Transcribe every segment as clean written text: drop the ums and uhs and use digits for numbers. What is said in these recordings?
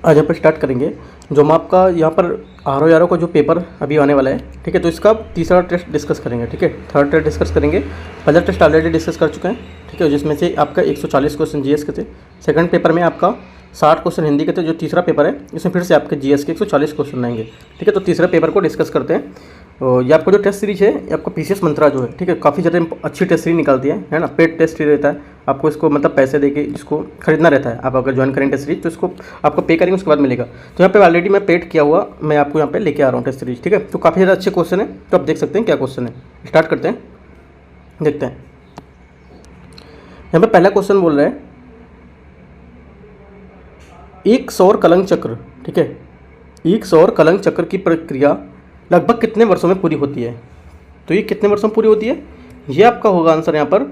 आज यहाँ पर स्टार्ट करेंगे। जो हम आपका यहाँ पर RO का जो पेपर अभी आने वाला है, ठीक है, तो इसका तीसरा टेस्ट डिस्कस करेंगे, ठीक है, थर्ड टेस्ट डिस्कस करेंगे। पहला टेस्ट ऑलरेडी डिस्कस कर चुके हैं, ठीक है, जिसमें से आपका 140 क्वेश्चन जीएस के थे। सेकंड पेपर में आपका 60 क्वेश्चन हिंदी के थे। जो तीसरा पेपर है इसमें फिर से आपके जीएस के 140 क्वेश्चन आएंगे, ठीक है। तो तीसरा पेपर को डिस्कस करते हैं। ये आपका जो टेस्ट सीरीज है, ये आपका PCS मंत्रा जो है, ठीक है, काफ़ी ज़्यादा अच्छी टेस्ट सीरीज निकालती है ना। पेड टेस्ट सीरीज रहता है, आपको इसको मतलब पैसे देके इसको खरीदना रहता है। आप अगर ज्वाइन करेंगे टेस्ट सीरीज तो इसको आपको पे करेंगे, उसके बाद मिलेगा। तो यहाँ पे ऑलरेडी मैं पेड किया हुआ, मैं आपको यहाँ पे लेके आ रहा हूँ टेस्ट सीरीज, ठीक है। तो काफ़ी ज़्यादा अच्छे क्वेश्चन है, तो आप देख सकते हैं क्या क्वेश्चन है। स्टार्ट करते हैं, देखते हैं। यहाँ पे पहला क्वेश्चन बोल रहा है, एक सौर कलंक चक्र, ठीक है, एक सौर कलंक चक्र की प्रक्रिया लगभग कितने वर्षों में पूरी होती है। तो ये कितने वर्षों में पूरी होती है, ये आपका होगा आंसर यहाँ पर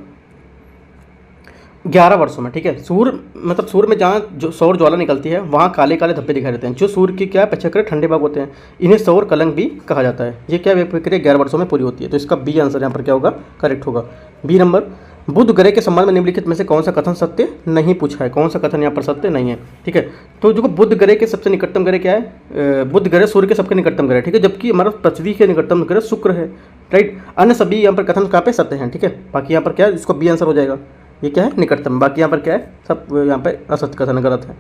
11 वर्षों में, ठीक है। सूर्य मतलब सूर्य में जहाँ जो सौर ज्वाला निकलती है वहाँ काले काले धब्बे दिखाई देते हैं, जो सूर्य की क्या पचक्र ठंडे भाग होते हैं, इन्हें सौर कलंक भी कहा जाता है। ये क्या प्रक्रिया 11 वर्षों में पूरी होती है। तो इसका बी आंसर यहाँ पर क्या होगा, करेक्ट होगा। बी नंबर, बुध ग्रह के संबंध में निम्नलिखित में से कौन सा कथन सत्य नहीं पूछा है, कौन सा कथन यहाँ पर सत्य नहीं है, ठीक है। तो जो बुध ग्रह के सबसे निकटतम ग्रह क्या है, बुध ग्रह सूर्य के सबसे निकटतम ग्रह, ठीक है, जबकि हमारा पृथ्वी के निकटतम ग्रह शुक्र है, राइट। अन्य सभी यहाँ पर कथन कहाँ पे सत्य हैं, ठीक है। बाकी यहाँ पर क्या है, इसको बी आंसर हो जाएगा। ये क्या है, निकटतम। बाकी यहाँ पर क्या है, सब यहाँ पे असत्य कथन, गलत है,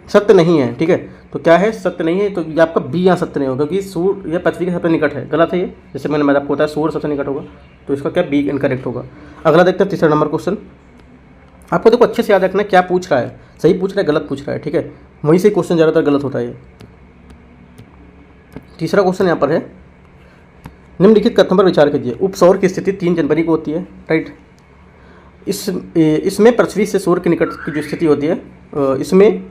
सत्य नहीं है, ठीक है। तो क्या है, सत्य नहीं है। तो ये आपका बी यहाँ सत्य नहीं होगा, क्योंकि सूर्य यह पृथ्वी के सबसे निकट है, गलत है ये। जैसे मैंने आपको बताया सूर्य सबसे निकट होगा, तो इसका क्या बी इनकरेक्ट होगा। अगला देखते हैं, तीसरा नंबर क्वेश्चन। आपको देखो अच्छे से याद रखना है क्या पूछ रहा है, सही पूछ रहा है गलत पूछ रहा है, ठीक है। वहीं से क्वेश्चन ज़्यादातर गलत होता है ये। तीसरा क्वेश्चन यहाँ पर है, निम्नलिखित कथन पर विचार कीजिए। उपसौर की स्थिति 3 जनवरी को होती है, राइट। इसमें पृथ्वी से सूर्य के निकट की जो स्थिति होती है, इसमें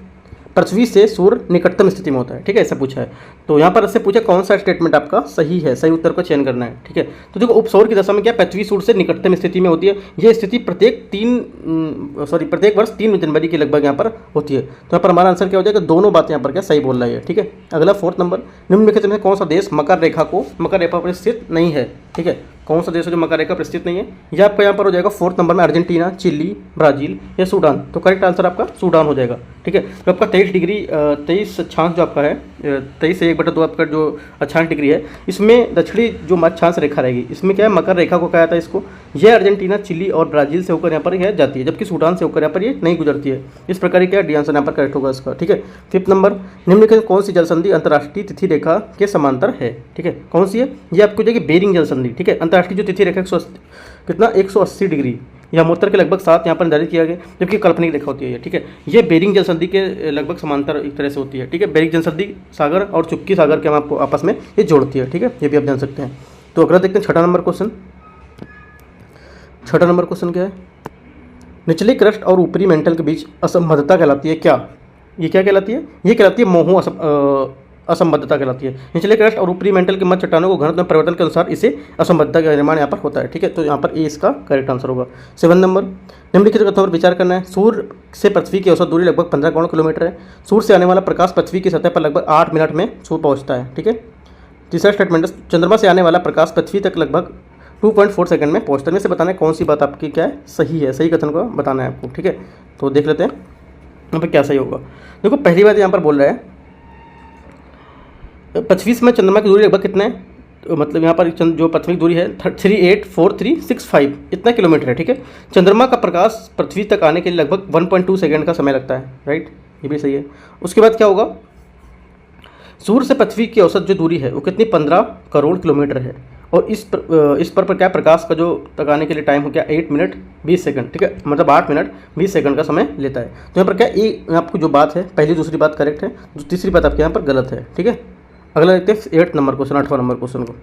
पृथ्वी से सूर्य निकटतम स्थिति में होता है, ठीक है, ऐसा पूछा है। तो यहाँ पर ऐसे पूछा कौन सा स्टेटमेंट आपका सही है, सही उत्तर को चयन करना है, ठीक है। तो देखो उपसौर की दशा में क्या पृथ्वी सूर्य से निकटतम स्थिति में होती है। यह स्थिति प्रत्येक वर्ष 3 जनवरी के लगभग यहाँ पर होती है। तो यहाँ पर हमारा आंसर क्या हो जाएगा, दोनों बातें यहाँ पर क्या सही बोल रहा है, ठीक है। अगला 4th नंबर, निम्नलिखित में कौन सा देश मकर रेखा पर स्थित नहीं है, ठीक है। कौन सा देश है जो मकर रेखा पर स्थित नहीं है। यह आपका यहाँ पर हो जाएगा 4th नंबर में अर्जेंटीना, चिली, ब्राज़ील या सूडान। तो करेक्ट आंसर आपका सूडान हो जाएगा, ठीक है। तो आपका 23 अक्षांश जो आपका है, 23 से 1/2 आपका जो अक्षांश डिग्री है, इसमें दक्षिणी जो अक्षांश रेखा रहेगी, इसमें क्या है, मकर रेखा को कहा जाता है इसको। यह अर्जेंटीना, चिली और ब्राज़ील से होकर यहाँ पर यह जाती है, जबकि सूडान से होकर यहाँ पर ये नहीं गुजरती है। इस प्रकार क्या डी आंसर यहाँ पर करेक्ट होगा इसका, ठीक है। 5th नंबर, निम्नलिखित कौन सी जल संधि अंतर्राष्ट्रीय तिथि रेखा के समांतर है, ठीक है। कौन सी है, ये आपको हो जाएगी बेरिंग जल संधि, ठीक है। अंतर्राष्ट्रीय जो तिथि रेखा 180 डिग्री या उत्तर के लगभग 7 यहाँ पर निर्धारित किया गया, जबकि काल्पनिक रेखा होती है ये, ठीक है। ये बेरिंग जल संधि के लगभग समांतर एक तरह से होती है, ठीक है। बेरिंग जल संधि सागर और चुप्की सागर के हम आपको आपस में ये जोड़ती है, ठीक है, ये भी आप जान सकते हैं। तो अगला देखते हैं 6ठा नंबर क्वेश्चन। 6ठा नंबर क्वेश्चन क्या है, निचले क्रस्ट और ऊपरी मेंटल के बीच असंबद्धता कहलाती है क्या। ये क्या कहलाती है, ये कहलाती है मोह असंबद्धता कहलाती है। निचले क्रस्ट और ऊपरी मेंटल के मध्य चट्टानों को घनत्व में परिवर्तन के अनुसार इसे असंबद्धता का निर्माण यहाँ पर होता है, ठीक है। तो यहाँ पर ए इसका करेक्ट आंसर होगा। 7 नंबर, निम्नलिखित कथनों पर विचार करना है। सूर्य से पृथ्वी की औसत दूरी लगभग 15 करोड़ किलोमीटर है। सूर्य से आने वाला प्रकाश पृथ्वी की सतह पर लगभग 8 मिनट में सूर्य पहुँचता है, ठीक है। तीसरा स्टेटमेंट, चंद्रमा से आने वाला प्रकाश पृथ्वी तक लगभग 2.4 सेकंड में पहुँचता है। में से बताना है कौन सी बात आपकी क्या है, सही है, सही कथन को बताना है आपको, ठीक है। तो देख लेते हैं यहाँ पर क्या सही होगा। देखो पहली बात यहाँ पर बोल रहा है, पृथ्वी से चंद्रमा की दूरी लगभग कितना है, मतलब यहाँ पर जो पृथ्वी की दूरी है 384365 इतना किलोमीटर है, ठीक है। चंद्रमा का प्रकाश पृथ्वी तक आने के लिए लगभग 1.2 सेकंड का समय लगता है, राइट, ये भी सही है। उसके बाद क्या होगा, सूर्य से पृथ्वी की औसत जो दूरी है वो कितनी 15 करोड़ किलोमीटर है, और इस पर क्या प्रकाश का जो तक आने के लिए टाइम हो गया 8 मिनट 20 सेकंड, ठीक है, मतलब 8 मिनट 20 सेकंड का समय लेता है। तो यहाँ पर क्या ये आपको जो बात है पहली दूसरी बात करेक्ट है, जो तीसरी बात आपके यहाँ पर गलत है, ठीक है। अगला देखते हैं 8 नंबर क्वेश्चन, 8वां नंबर क्वेश्चन को।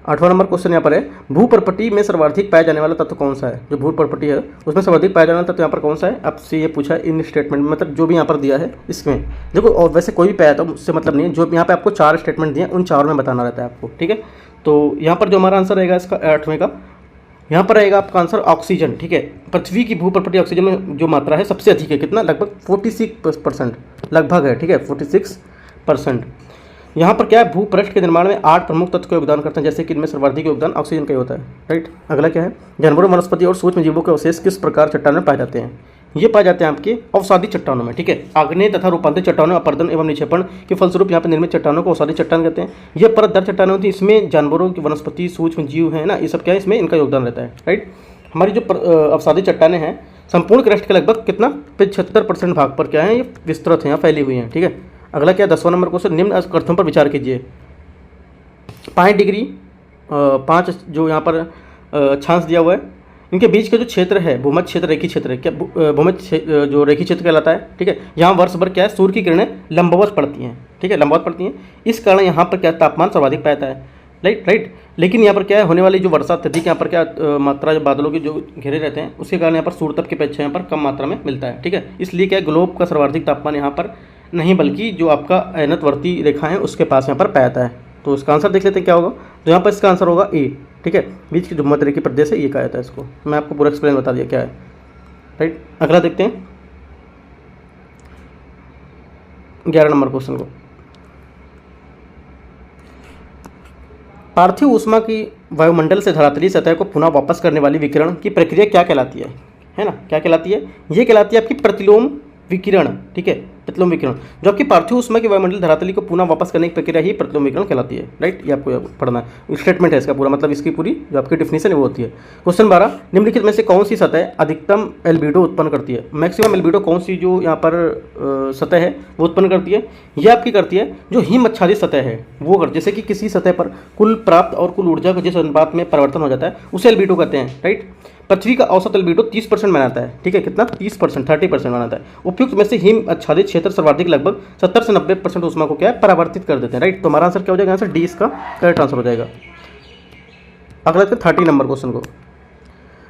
8वां नंबर क्वेश्चन यहाँ पर है, भूपर्पटी में सर्वाधिक पाया जाने वाला तत्व कौन सा है। जो भूपर्पटी है उसमें सर्वाधिक पाया जाने वाला तत्व यहाँ पर कौन सा है, आपसे ये पूछा है इन स्टेटमेंट में, मतलब जो भी यहाँ पर दिया है इसमें देखो, और वैसे कोई भी पाया तो उससे मतलब नहीं है, जो यहाँ पे आपको 4 स्टेटमेंट दिए उन 4 में बताना रहता है आपको, ठीक है। तो यहाँ पर जो हमारा आंसर रहेगा इसका 8वें का, यहाँ पर रहेगा आपका आंसर ऑक्सीजन, ठीक है। पृथ्वी की भूपर्पटी ऑक्सीजन में जो मात्रा है सबसे अधिक है, कितना, लगभग 46% लगभग है, ठीक है, 46%। यहाँ पर क्या है, भूपृष्ठ के निर्माण में 8 प्रमुख तत्व का योगदान करते हैं, जैसे कि इनमें सर्वाधिक योगदान ऑक्सीजन का ही होता है, राइट। अगला क्या है, जानवरों, वनस्पति और सूक्ष्म जीवों के अवशेष किस प्रकार चट्टान में पाए जाते हैं। ये पाए जाते हैं आपके अवसादी चट्टानों में, ठीक है। आग्नेय तथा रूपांतरित चट्टानों, अपर्दन एवं निक्षेपण के फलस्वरूप यहाँ पर निर्मित चट्टानों को अवसादी चट्टान कहते हैं। ये परतदार चट्टानें होती है, इसमें जानवरों की, वनस्पति, सूक्ष्म जीव है ना, ये सब क्या है, इसमें इनका योगदान रहता है, राइट। हमारी जो अवसादी चट्टानें हैं संपूर्ण क्रस्ट के लगभग कितना 75% भाग पर क्या है, ये विस्तृत है, यहाँ फैली हुई हैं, ठीक है। अगला क्या है 10वां नंबर क्वेश्चन, निम्न अर्थों पर विचार कीजिए। 5 डिग्री 5 जो यहाँ पर अक्षांश दिया हुआ है, इनके बीच का जो क्षेत्र है भूमध्य क्षेत्र, रेखी क्षेत्र है, क्या भूमध्य जो रेखी क्षेत्र कहलाता है, ठीक है। यहाँ वर्ष भर क्या है, सूर्य की किरणें लंबवत पड़ती हैं, ठीक है, लंबवत पड़ती हैं। इस कारण यहाँ पर क्या तापमान सर्वाधिक पाता है, राइट। लेकिन यहाँ पर क्या है, होने वाली जो वर्षा अत्यधिक यहाँ पर क्या मात्रा जो बादलों के जो घेरे रहते हैं, उसके कारण यहाँ पर सूर्य तप की अपेक्षा यहाँ पर कम मात्रा में मिलता है, ठीक है। इसलिए क्या है, ग्लोब का सर्वाधिक तापमान यहाँ पर नहीं बल्कि जो आपका अयनतवर्ती रेखा है उसके पास यहाँ पर पाया जाता है। तो इसका आंसर देख लेते हैं क्या होगा। तो यहाँ पर इसका आंसर होगा ए, ठीक है। बीच की जो मध्य रेखी प्रदेश है ये कहा जाता है इसको। मैं आपको पूरा एक्सप्लेन बता दिया क्या है, राइट। अगला देखते हैं 11 नंबर क्वेश्चन को। पार्थिव ऊष्मा की वायुमंडल से धरातलीय सतह को पुनः वापस करने वाली विकिरण की प्रक्रिया क्या कहलाती है ना, क्या कहलाती है? ये कहलाती है आपकी प्रतिलोम विकिरण, ठीक है, प्रतिलोम विकिरण। जो आपकी पार्थिव ऊष्मा की वायुमंडल धरातली को पुनः वापस करने की प्रक्रिया ही प्रतिलोम विकिरण कहलाती है, राइट। ये आपको पढ़ना है, स्टेटमेंट है इसका पूरा, मतलब इसकी पूरी जो आपकी डिफिनेशन है वो होती है। क्वेश्चन 12, निम्नलिखित में से कौन सी सतह अधिकतम एल्बिडो उत्पन्न करती है? मैक्सिमम एल्बिडो कौन सी जो यहाँ पर सतह है वो उत्पन्न करती है? ये आपकी करती है जो हिम आच्छादित सतह है वो कर, जैसे कि किसी सतह पर कुल प्राप्त और कुल ऊर्जा का जिस अनुपात में परिवर्तन हो जाता है उसे एल्बिडो कहते हैं, राइट। पृथ्वी का औसत एल्बिडो 30% बनाता है, ठीक है, कितना 30%, 30% बनाता है। उपयुक्त में से हिम आच्छादित क्षेत्र सर्वाधिक लगभग 70 से 90% ऊष्मा को क्या है, परावर्तित कर देते हैं, राइट। तो हमारा आंसर क्या हो जाएगा, आंसर डी इसका करेक्ट आंसर हो जाएगा। अगला 30 नंबर क्वेश्चन को,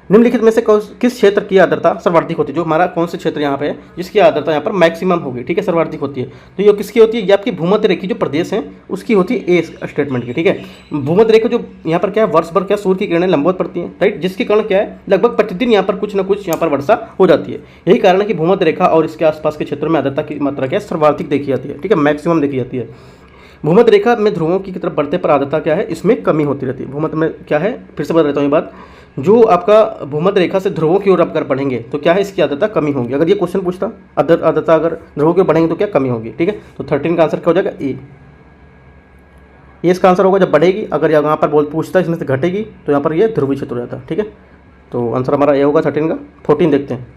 निम्नलिखित में से किस क्षेत्र की आर्द्रता सर्वाधिक होती है? जो हमारा कौन से क्षेत्र यहाँ पे है जिसकी आर्द्रता यहाँ पर मैक्सिमम होगी, ठीक है, सर्वाधिक होती है। तो ये किसकी होती है? ये आपकी भूमध्य रेखी जो प्रदेश है उसकी होती है ए स्टेटमेंट की, ठीक है। भूमध्य रेखा जो यहाँ पर क्या है, वर्ष भर क्या सूर्य की किरणें लंबवत पड़ती हैं, राइट, जिसके कारण क्या है लगभग प्रतिदिन यहाँ पर कुछ ना कुछ यहाँ पर वर्षा हो जाती है। यही कारण है कि भूमध्य रेखा और इसके आसपास के क्षेत्रों में आर्द्रता की मात्रा क्या है, सर्वाधिक देखी जाती है, ठीक है, मैक्सिमम देखी जाती है। भूमध्य रेखा में ध्रुवों की तरफ बढ़ते पर आर्द्रता क्या है, इसमें कमी होती रहती है। भूमध्य में क्या है, फिर से बता देता हूँ ये बात, जो आपका भूमध्य रेखा से ध्रुवों की ओर अगर बढ़ेंगे तो क्या है, इसकी आर्द्रता कमी होगी। अगर ये क्वेश्चन पूछता आर्द्रता अगर ध्रुवों की ओर बढ़ेंगे तो क्या कमी होगी, ठीक है। तो 13 का आंसर क्या हो जाएगा, ए। ये इसका आंसर होगा जब बढ़ेगी। अगर यहाँ पर पूछता है इसमें से घटेगी तो यहाँ पर ये ध्रुवीय क्षेत्र हो जाता है, ठीक है। तो आंसर हमारा ये होगा 13 का। 14 देखते हैं।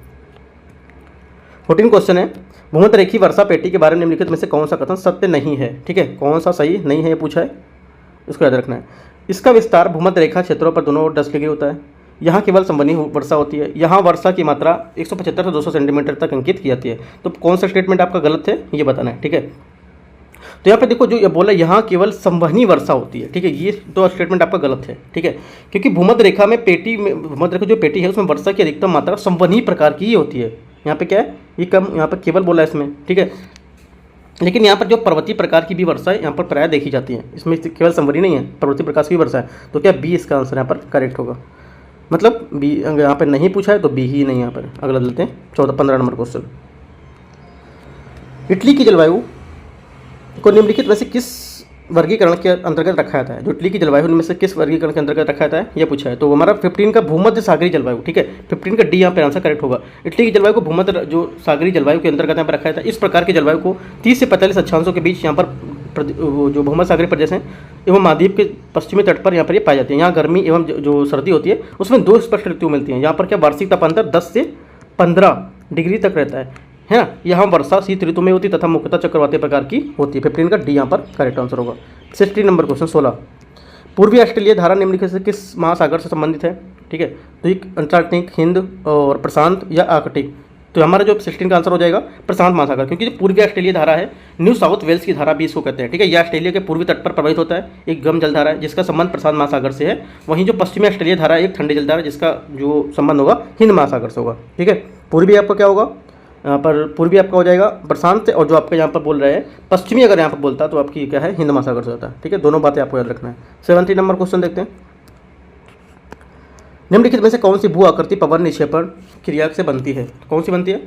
14 क्वेश्चन है, भूमध्य रेखी वर्षा पेटी के बारे में निम्नलिखित में से कौन सा कथन सत्य नहीं है, ठीक है, कौन सा सही नहीं है ये पूछा है, इसको याद रखना है। इसका विस्तार भूमध्य रेखा क्षेत्रों पर दोनों ओर 10 डिग्री होता है। यहाँ केवल संवहनी वर्षा होती है। यहाँ वर्षा की मात्रा 175 से 200 सेंटीमीटर तक अंकित की जाती है। तो कौन सा स्टेटमेंट आपका गलत है ये बताना है, ठीक है। तो यहाँ पे देखो जो ये बोला, यहाँ केवल संवहनी वर्षा होती है, ठीक है, ये तो स्टेटमेंट आपका गलत है, ठीक है। क्योंकि भूमध्य रेखा में भूमध्य रेखा जो पेटी है उसमें वर्षा की अधिकतम मात्रा संवहनी प्रकार की ही होती है। यहाँ पे क्या है, ये कम, यहाँ पर केवल बोला है इसमें, ठीक है। लेकिन यहाँ पर जो पर्वतीय प्रकार की भी वर्षा है यहाँ पर प्रायः देखी जाती है। इसमें केवल संवहनी नहीं है, पर्वतीय प्रकार की वर्षा है। तो क्या बी इसका आंसर यहाँ पर करेक्ट होगा, मतलब बी अगर यहाँ पर नहीं पूछा है तो बी ही नहीं यहाँ पर। अगला लेते हैं 15 नंबर क्वेश्चन। इटली की जलवायु को निम्नलिखित में से किस वर्गीकरण के अंतर्गत रखा जाता है? जो इटली की जलवायु में से किस वर्गीकरण के अंतर्गत रखा जाता है यह पूछा है। तो हमारा 15 का भूमध्य सागरीय जलवायु, ठीक है, 15 का डी यहाँ पे आंसर करेक्ट होगा। इटली की जलवायु को भूमध्य जो सागरीय जलवायु के अंतर्गत यहाँ पर रखा जाता है। इस प्रकार की जलवायु को 30 से 45 अक्षांशों के बीच यहाँ पर जो भूमध्य सागरीय प्रदेश हैं एवं महाद्वीप के पश्चिमी तट पर यहाँ पर ये पाई जाती है। यहाँ गर्मी एवं जो सर्दी होती है उसमें 2 स्पष्ट ऋतु मिलती हैं। यहाँ पर क्या वार्षिक तापांतर 10 से 15 डिग्री तक रहता है ना। यहाँ वर्षा शीत ऋतु में होती तथा मुख्यतः चक्रवातीय प्रकार की होती है। 15 का डी यहाँ पर करेक्ट आंसर होगा। 16 नंबर क्वेश्चन 16, पूर्वी ऑस्ट्रेलिया धारा निम्नलिखित से किस महासागर से संबंधित है, ठीक है। तो एक अंटार्कटिक, हिंद और प्रशांत या आर्कटिक। तो हमारा जो 16 का आंसर हो जाएगा प्रशांत महासागर, क्योंकि जो पूर्वी ऑस्ट्रेलिया धारा है न्यू साउथ वेल्स की धारा भी इसको कहते हैं, ठीक है। यह ऑस्ट्रेलिया के पूर्वी तट पर प्रवाहित होता है, एक गर्म जलधारा है जिसका संबंध प्रशांत महासागर से है। वहीं जो पश्चिमी ऑस्ट्रेलिया धारा है एक ठंडी जलधारा है जिसका जो संबंध होगा हिंद महासागर से होगा, ठीक है। पूर्वी आपका क्या होगा, यहाँ पर पूर्वी आपका हो जाएगा प्रशांत, और जो आपका यहाँ पर बोल रहे हैं पश्चिमी अगर यहाँ पर बोलता तो आपकी क्या है हिंद महासागर से होता है, ठीक है। दोनों बातें आपको याद रखना है। 17 नंबर क्वेश्चन देखते हैं, निम्नलिखित में से कौन सी भू आकृति पवन निक्षेपण क्रिया से बनती है? कौन सी बनती है?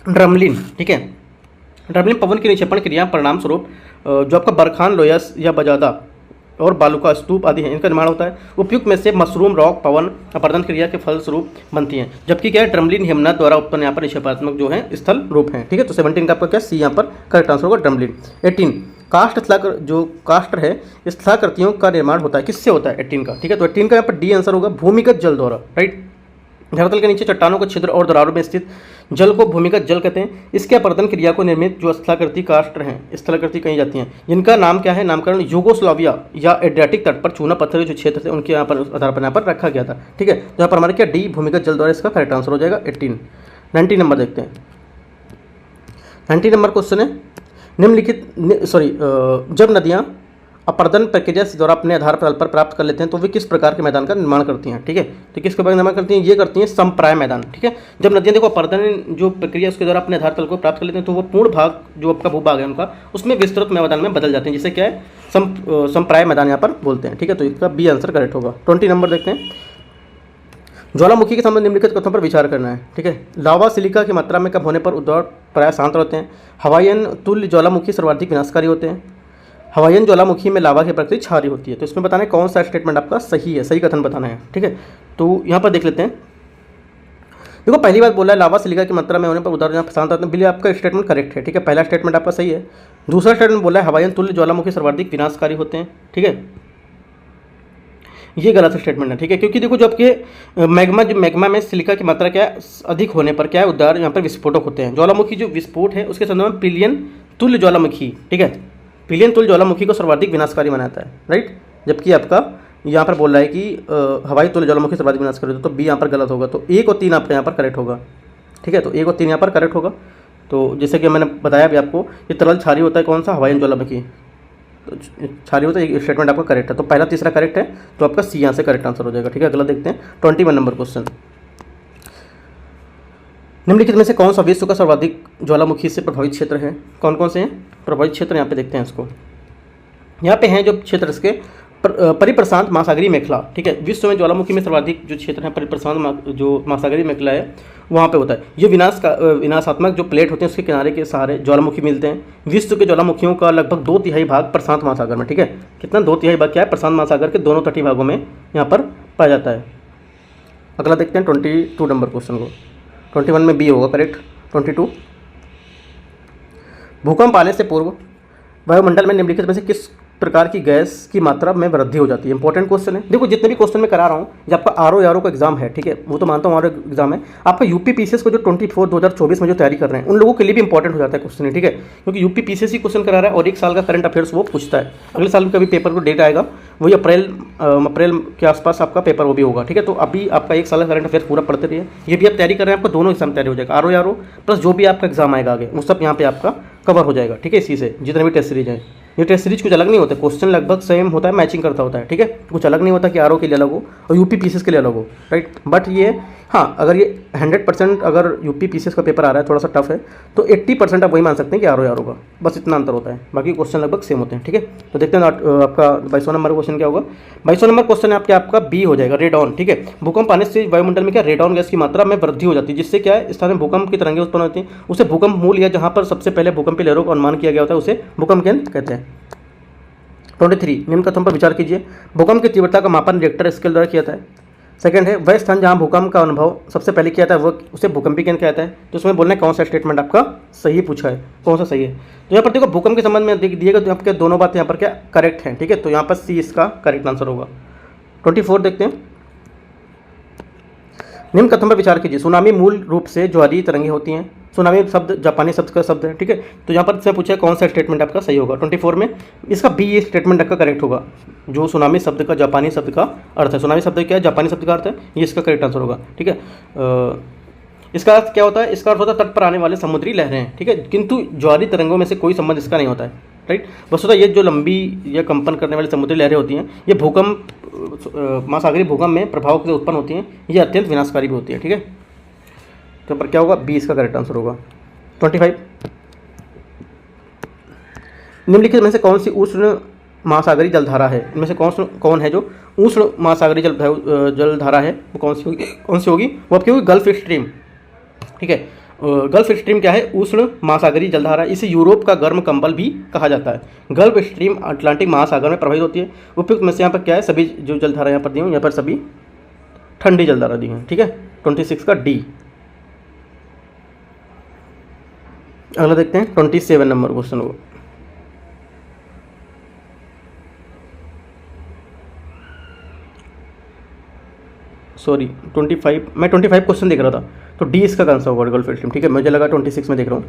ड्रमलिन, ठीक है। ड्रमलिन पवन की निक्षेपण क्रिया परिणाम स्वरूप जो आपका बरखान, लोयस या बजादा और बालू का स्तूप आदि है, इनका निर्माण होता है। उपयुक्त में से मशरूम रॉक पवन अपरदन क्रिया के फलस्वरूप बनती हैं। जबकि क्या है, ड्रमलिन हिमनद द्वारा उत्पन्न यहाँ पर निक्षेपात्मक जो है स्थल रूप है। ठीक है, तो 17 का आपका क्या सी यहाँ पर करेक्ट आंसर होगा ड्रमलिन। 18 काष्ठ जो काष्ठ है स्थलाकृतियों का निर्माण होता है, किससे होता है 18 का। ठीक है, तो 18 का यहाँ पर डी आंसर होगा भूमिगत जल द्वारा। राइट, धरातल के नीचे चट्टानों के छिद्र और दरारों में स्थित जल को भूमिगत जल कहते हैं। इसके अपरदन क्रिया को निर्मित जो स्थलाकृति काष्ठ हैं, स्थलाकृति कही जाती हैं, जिनका नाम क्या है, नामकरण यूगोस्लाविया या एड्रियाटिक तट पर चूना पत्थर जो क्षेत्र थे उनके यहाँ पर आधार पर यहाँ पर रखा गया था। ठीक है, तो यहाँ पर हमारे क्या डी भूमिगत जल द्वारा इसका करेक्ट आंसर हो जाएगा 18। 19 नंबर देखते हैं। 19 नंबर क्वेश्चन है, निम्नलिखित जब नदियाँ अपरदन प्रक्रिया से द्वारा अपने आधार तल पर प्राप्त कर लेते हैं तो वे किस प्रकार के मैदान का निर्माण करती हैं। ठीक है, तो किस प्रकार निर्माण करती हैं, ये करती हैं समप्राय मैदान। ठीक है, जब नदियाँ देखो अपरदन जो प्रक्रिया उसके द्वारा अपने आधार तल को प्राप्त कर लेते हैं तो वो पूर्ण भाग जो आपका भूभाग है उनका उसमें विस्तृत मैदान में बदल जाते हैं, जिसे क्या है समप्राय मैदान यहाँ पर बोलते हैं। ठीक है, तो इसका बी आंसर करेक्ट होगा। 20 नंबर देखते हैं। ज्वालामुखी के संबंध निम्नलिखित कथनों पर विचार करना है। ठीक है, लावा सिलिका की मात्रा में कम होने पर उद्गार प्राय शांत रहते हैं। हवाईयन तुल्य ज्वालामुखी सर्वाधिक विनाशकारी होते हैं। हवाईयन ज्वालामुखी में लावा की प्रकृति क्षारी होती है। तो इसमें बताना है कौन सा स्टेटमेंट आपका सही है, सही कथन बताना है। ठीक है, तो यहाँ पर देख लेते हैं। देखो पहली बात बोला है लावा सिलिका की मात्रा में होने पर उदाहरण शांत रहते हैं, बिल्कुल आपका स्टेटमेंट करेक्ट है। ठीक है, पहला स्टेटमेंट आपका सही है। दूसरा स्टेटमेंट बोला है हवाईयन तुल्य ज्वालामुखी सर्वाधिक विनाशकारी होते हैं। ठीक है, ये गलत स्टेटमेंट है। ठीक है, क्योंकि देखो जो आपके मैग्मा में सिलिका की मात्रा क्या है अधिक होने पर क्या है उद्गार यहाँ पर विस्फोटक होते हैं। ज्वालामुखी जो विस्फोट है उसके संदर्भ में पिलियन तुल्य ज्वालामुखी, ठीक है, पिलियन तुल्य ज्वालामुखी को सर्वाधिक विनाशकारी बनाता है। राइट, जबकि आपका यहाँ पर बोल रहा है कि हवाई तुल्य ज्वालामुखी सर्वाधिक विनाशकारी होता है, तो बी यहाँ पर गलत होगा। तो 1 और 3 आपका यहाँ पर करेक्ट होगा। ठीक है, तो 1 और 3 यहाँ पर करेक्ट होगा। तो जैसे कि मैंने बताया अभी आपको, ये तरल क्षारी होता है कौन सा, हवाईयन ज्वालामुखी तो क्षारी होता है। ये स्टेटमेंट आपका करेक्ट है, तो पहला तीसरा करेक्ट है, तो आपका सी यहाँ से करेक्ट आंसर हो जाएगा। ठीक है, अगला देखते हैं 21 नंबर क्वेश्चन। निम्नलिखित में से कौन सा विश्व का सर्वाधिक ज्वालामुखी से प्रभावित क्षेत्र है। कौन कौन से हैं प्रभावित क्षेत्र, यहाँ पे देखते हैं इसको। यहाँ पे हैं जो क्षेत्र इसके परिप्रशांत महासागरीय मेखला। ठीक है, विश्व में ज्वालामुखी में सर्वाधिक जो क्षेत्र है परिप्रशांत जो महासागरीय मेखला है वहाँ पे होता है। ये विनाशात्मक जो प्लेट होते हैं उसके किनारे के सहारे ज्वालामुखी मिलते हैं। विश्व के ज्वालामुखियों का लगभग 2/3 भाग प्रशांत महासागर में, ठीक है, कितना 2/3 भाग क्या है, प्रशांत महासागर के दोनों तटीय भागों में यहाँ पर पाया जाता है। अगला देखते हैं 22 नंबर क्वेश्चन को। 21 में बी होगा करेक्ट। 22 भूकंप आने से पूर्व वायुमंडल में निम्नलिखित में से किस प्रकार की गैस की मात्रा में वृद्धि हो जाती है। इंपॉर्टेंट क्वेश्चन है। देखो जितने भी क्वेश्चन मैं करा रहा हूँ, जब आपका आरओ का एग्जाम है, ठीक है, वो तो मानता हूँ आरओ एग्जाम है, आपका यूपी पीसीएस को जो 2024 में जो तैयारी कर रहे हैं उन लोगों के लिए भी इंपॉर्टेंट हो जाता है क्वेश्चन, ठीक है, क्योंकि यूपी पीसीएस ही क्वेश्चन करा रहा है और 1 साल का करंट अफेयर्स वो पूछता है। अगले साल का भी पेपर को डेट आएगा, वही अप्रैल के आसपास आपका पेपर वो भी होगा। ठीक है, तो अभी आपका 1 साल का करंट अफेयर पूरा पढ़ते रहिए। ये भी आप तैयारी कर रहे हैं, आपको दोनों एग्जाम तैयारी हो जाएगा, आरओ प्लस जो भी आपका एग्जाम आएगा आगे वो सब यहाँ पे आपका कवर हो जाएगा। ठीक है, इसी से जितने भी टेस्ट सीरीज हैं, ये टेस्ट सीरीज कुछ अलग नहीं होता, क्वेश्चन लगभग सेम होता है, मैचिंग करता होता है। ठीक है, कुछ अलग नहीं होता कि आरओ के लिए अलग हो और यूपी पीसीएस के लिए अलग हो। राइट, बट ये हाँ, अगर ये 100% अगर यूपी पीसीएस का पेपर आ रहा है थोड़ा सा टफ है तो 80% आप वही मान सकते हैं कि आरओ का, बस इतना अंतर होता है, बाकी क्वेश्चन लगभग सेम होते हैं। ठीक है, तो देखते हैं आपका 22 नंबर क्वेश्चन क्या होगा। 22 नंबर क्वेश्चन आपका बी हो जाएगा, रेडॉन। ठीक है, भूकंप आने से वायुमंडल में क्या रेडॉन गैस की मात्रा में वृद्धि हो जाती है, जिससे क्या है स्थान में भूकंप की तरंगें उत्पन्न होती हैं। उसे भूकंप मूल या जहाँ पर सबसे पहले भूकंपीय लहरों का अनुमान किया गया होता है उसे भूकंप केंद्र कहते हैं। 23 निम्न कथन पर विचार कीजिए। भूकंप की तीव्रता का मापन रिक्टर स्केल द्वारा किया जाता है। सेकंड है वह स्थान जहां भूकंप का अनुभव सबसे पहले किया था वो उसे भूकंपीय केंद्र कहता है। तो उसमें बोलना है कौन सा स्टेटमेंट आपका सही पूछा है, कौन सा सही है। तो यहाँ पर देखो भूकंप के संबंध में दिएगा तो आपके दोनों बातें यहाँ पर क्या करेक्ट हैं। ठीक है, तो यहाँ पर सी इसका करेक्ट आंसर होगा। 24 देखते हैं। निम्न कथन पर विचार कीजिए। सुनामी मूल रूप से ज्वारीय तरंगें होती हैं। सुनामी शब्द जापानी शब्द का शब्द है। ठीक है, तो यहाँ पर से पूछा कौन सा स्टेटमेंट आपका सही होगा। 24 में इसका बी ये स्टेटमेंट आपका करेक्ट होगा। जो सुनामी शब्द का जापानी शब्द का अर्थ है, सुनामी शब्द क्या है, जापानी शब्द का अर्थ है, ये इसका करेक्ट आंसर होगा। ठीक है, इसका अर्थ क्या होता है, इसका अर्थ होता है तट पर आने वाले समुद्री लहरें। ठीक है, किंतु ज्वारीय तरंगों में से कोई संबंध इसका नहीं होता है। राइट, वस्तुतः ये जो लंबी या कंपन करने वाली समुद्री लहरें होती हैं ये भूकंप महासागरीय भूकंप में प्रभाव से उत्पन्न होती हैं, ये अत्यंत विनाशकारी भी होती है। ठीक है, तो पर क्या होगा, बी इसका करेक्ट आंसर होगा। 25 निम्नलिखित में से कौन सी उष्ण महासागरीय जलधारा है। इनमें से कौन है जो उष्ण महासागरीय जलधारा है वो कौन सी होगी, वो आपकी होगी गल्फ स्ट्रीम। ठीक है, गल्फ स्ट्रीम क्या है? उष्ण महासागरीय जलधारा, इसे यूरोप का गर्म कंबल भी कहा जाता है। गल्फ स्ट्रीम अटलांटिक महासागर में प्रवाहित होती है। उपयुक्त में से यहाँ पर क्या है? सभी जो जलधारा यहाँ पर दी हूँ, यहाँ पर सभी ठंडी जलधारा दी हैं, ठीक है। 26 का डी। अगला देखते हैं 27 नंबर क्वेश्चन को। सॉरी 25, मैं 25 क्वेश्चन देख रहा था, तो डी इसका आंसर होगा गल्फ स्ट्रीम, ठीक है। मुझे लगा 26 में देख रहा हूँ,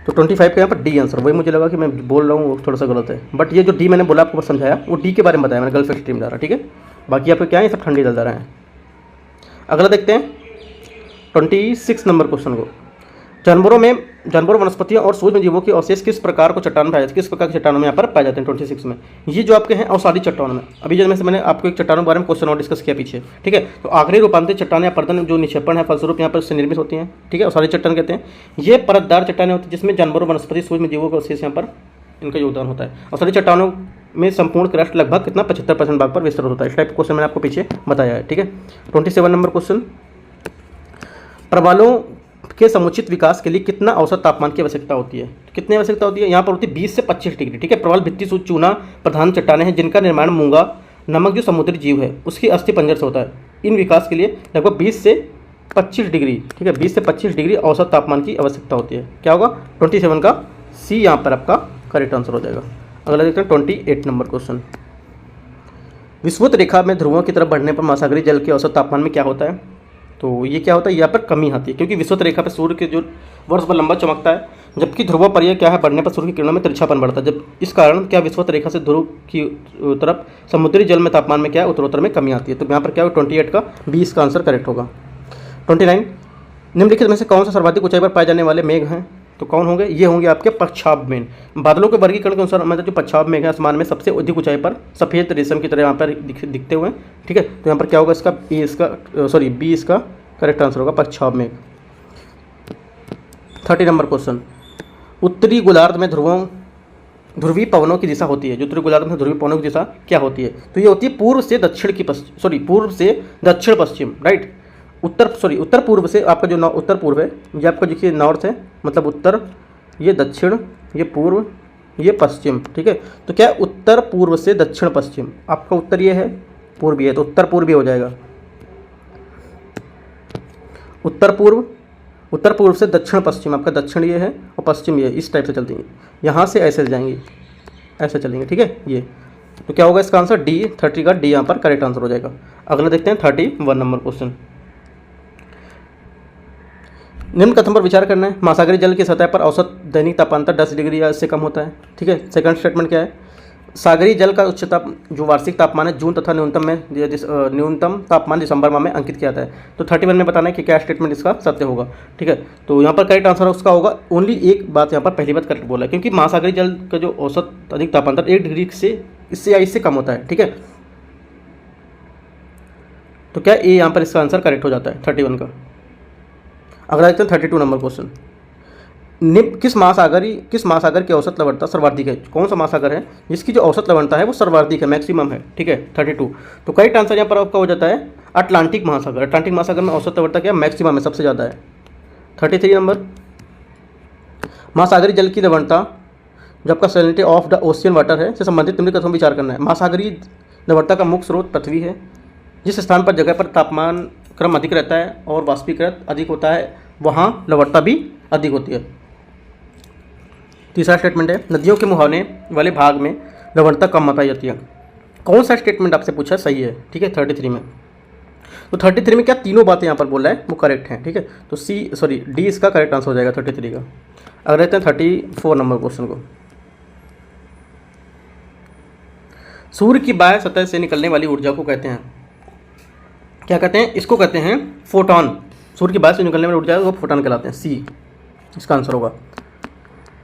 तो 25 का यहाँ पर डी आंसर, वही मुझे लगा कि मैं बोल रहा हूँ वो थोड़ा सा गलत है, बट ये जो डी मैंने बोला आपको समझाया, वो डी के बारे में बताया मैंने, गल्फ स्ट्रीम धारा, ठीक है। बाकी आपको क्या है? सब ठंडी जलधारा है। अगला देखते हैं 26 नंबर क्वेश्चन को। जानवरों वनस्पतियों और सूक्ष्म जीवों के अवशेष किस प्रकार को चट्टान पाए जाते हैं? किस प्रकार के चट्टानों में यहाँ पर पाए जाते हैं 26 में? ये जो आपके हैं अवसादी चट्टानों में, अभी जैसे मैंने आपको एक चट्टानों के बारे में क्वेश्चन और डिस्कस किया पीछे, ठीक है। तो आखिरी रूपांतरित चट्टान या पर्दन जो निक्षेपण है फलस्वरूप यहाँ पर से निर्मित होती हैं, ठीक है, अवसादी चट्टान कहते हैं। ये परतदार चट्टानें होती हैं जिसमें जानवरों वनस्पति सूक्ष्म जीवों के अवशेष यहाँ पर इनका योगदान होता है। अवसादी चट्टानों में संपूर्ण क्रस्ट लगभग कितना 75% भाग पर विस्तृत होता है। इस टाइप क्वेश्चन मैंने आपको पीछे बताया है, ठीक है। 27 नंबर क्वेश्चन, प्रवालों के समुचित विकास के लिए कितना औसत तापमान की आवश्यकता होती है? कितनी आवश्यकता होती है? यहाँ पर होती है 20 से 25 डिग्री, ठीक है। प्रवाल भित्ति चूना प्रधान चट्टानें हैं जिनका निर्माण मूंगा नमक जो समुद्री जीव है उसकी अस्थि पंजर से होता है। इन विकास के लिए लगभग 20 से 25 डिग्री, ठीक है, 20 से 25 डिग्री औसत तापमान की आवश्यकता होती है। क्या होगा? 27 का सी यहाँ पर आपका करेक्ट आंसर हो जाएगा। अगला देखते हैं 28 नंबर क्वेश्चन। विषुवत रेखा में ध्रुवों की तरफ बढ़ने पर महासागरीय जल के औसत तापमान में क्या होता है? तो ये क्या होता है? यहाँ पर कमी आती है, क्योंकि विषुवत रेखा पर सूर्य के जो वर्ष भर लंबा चमकता है, जबकि ध्रुव पर यह क्या है? बढ़ने पर सूर्य की किरणों में तिरछापन बढ़ता है। जब इस कारण क्या विषुवत रेखा से ध्रुव की तरफ समुद्री जल में तापमान में क्या है? उत्तरोत्तर में कमी आती है। तो यहाँ पर क्या होगा? 28 का बी इसका आंसर करेक्ट होगा। 29, निम्नलिखित में से कौन सा सर्वाधिक ऊंचाई पर पाए जाने वाले मेघ हैं? तो कौन होंगे? ये होंगे आपके पश्चाभ मेघ। बादलों के वर्गीकरण के अनुसार मतलब जो पश्चाभ मेघ है आसमान में सबसे अधिक ऊंचाई पर सफ़ेद रेशम की तरह यहाँ पर दिखते हुए, ठीक है। तो यहाँ पर क्या होगा? इसका ए इसका सॉरी बी इसका करेक्ट आंसर होगा, पश्चाभ मेघ। 30 नंबर क्वेश्चन, उत्तरी गोलार्ध में ध्रुवीय पवनों की दिशा होती है। जो उत्तरी गोलार्ध में ध्रुवीय पवनों की दिशा क्या होती है? तो ये होती है पूर्व से दक्षिण पश्चिम, राइट। उत्तर पूर्व से आपका जो उत्तर पूर्व है, ये आपका देखिए नॉर्थ है, मतलब उत्तर, ये दक्षिण, ये पूर्व, ये पश्चिम, ठीक है। तो क्या उत्तर पूर्व से दक्षिण पश्चिम, आपका उत्तर ये है, पूर्व ये है, तो उत्तर पूर्व हो जाएगा। उत्तर पूर्व से दक्षिण पश्चिम, आपका दक्षिण ये है और पश्चिम ये है, इस टाइप से चलती हैं, यहाँ से ऐसे जाएंगी, ऐसे चलेंगे, ठीक है। ये तो क्या होगा इसका आंसर? डी, 30 का डी यहाँ पर करेक्ट आंसर हो जाएगा। अगला देखते हैं 31 नंबर क्वेश्चन। निम्न कथन पर विचार करना है, महासागरीय जल की सतह पर औसत दैनिक तापमान 10 डिग्री या इससे कम होता है, ठीक है। सेकंड स्टेटमेंट क्या है? सागरीय जल का उच्च जो वार्षिक तापमान है जून तथा न्यूनतम तापमान दिसंबर माह में अंकित किया जाता है। तो 31 में बताना है कि क्या स्टेटमेंट इसका सत्य होगा, ठीक है। तो यहाँ पर करेक्ट आंसर उसका होगा, ओनली एक बात यहाँ पर पहली बात करेक्ट बोला है, क्योंकि महासागरीय जल का जो औसत अधिक तापमान 1 डिग्री से इससे या इससे कम होता है, ठीक है। तो क्या ए यहाँ पर इसका आंसर करेक्ट हो जाता है 31 का। अगला देखते हैं 32 नंबर क्वेश्चन। किस महासागर की औसत लवणता सर्वाधिक है? कौन सा महासागर है जिसकी जो औसत लवणता है वो सर्वाधिक है, मैक्सिमम है, ठीक है, 32। तो करेक्ट आंसर यहाँ पर आपका हो जाता है अटलांटिक महासागर। अटलांटिक महासागर में औसत लवणता क्या मैक्सिमम है, सबसे ज़्यादा है। 33 नंबर, महासागरीय जल की लवणता जो आपका salinity of the ocean water है से संबंधित निम्न कथनों पर विचार करना है। महासागरीय लवणता का मुख्य स्रोत पृथ्वी है। जिस स्थान पर जगह पर तापमान क्रम अधिक रहता है और वाष्पीकरण अधिक होता है वहाँ लवणता भी अधिक होती है। तीसरा स्टेटमेंट है, नदियों के मुहाने वाले भाग में लवणता कम पाई जाती है। कौन सा स्टेटमेंट आपसे पूछा सही है, ठीक है, 33 में। तो 33 में क्या तीनों बातें यहाँ पर बोल रहा है वो करेक्ट हैं, ठीक है। तो डी इसका करेक्ट आंसर हो जाएगा 33 का। अगर रहते हैं 34 नंबर क्वेश्चन को। सूर्य की बाह्य सतह से निकलने वाली ऊर्जा को कहते हैं, क्या कहते हैं? इसको कहते हैं फोटॉन। सूर्य की बाह्य से निकलने वाली ऊर्जा को फोटॉन कहलाते हैं, सी इसका आंसर होगा।